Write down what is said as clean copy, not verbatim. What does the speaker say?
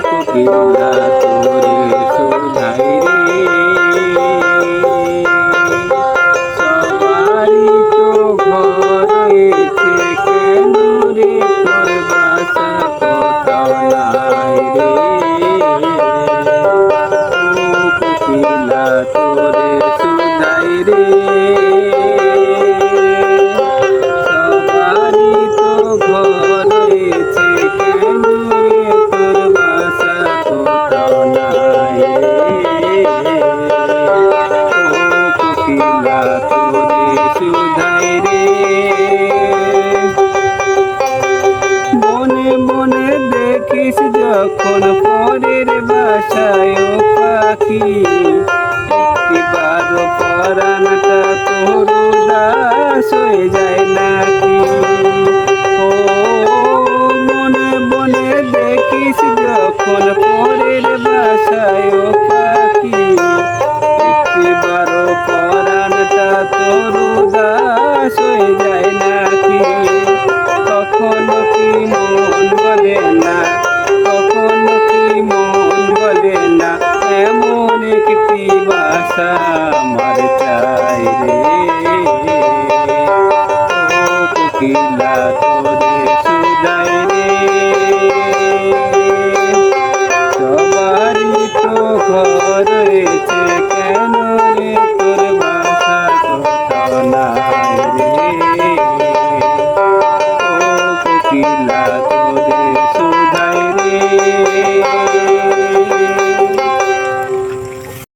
কোকিলা তোরে শোধাই রে, সবারই তো ঘর হয়েছে, কেন রে তোর বাসা কোথাও নাই রে। কোকিলা তোরে শোধাই রে, সবারই তো ঘর হয়েছে, কেন রে তোর বাসা কোথাও নাই রে। কোকিলা তোরে শোধাই রে, বনে বনে দেখিস যখন পরের বাসায় ও পাখি, একটিবার পরাণটা তোর উদাস হয়ে যায় না।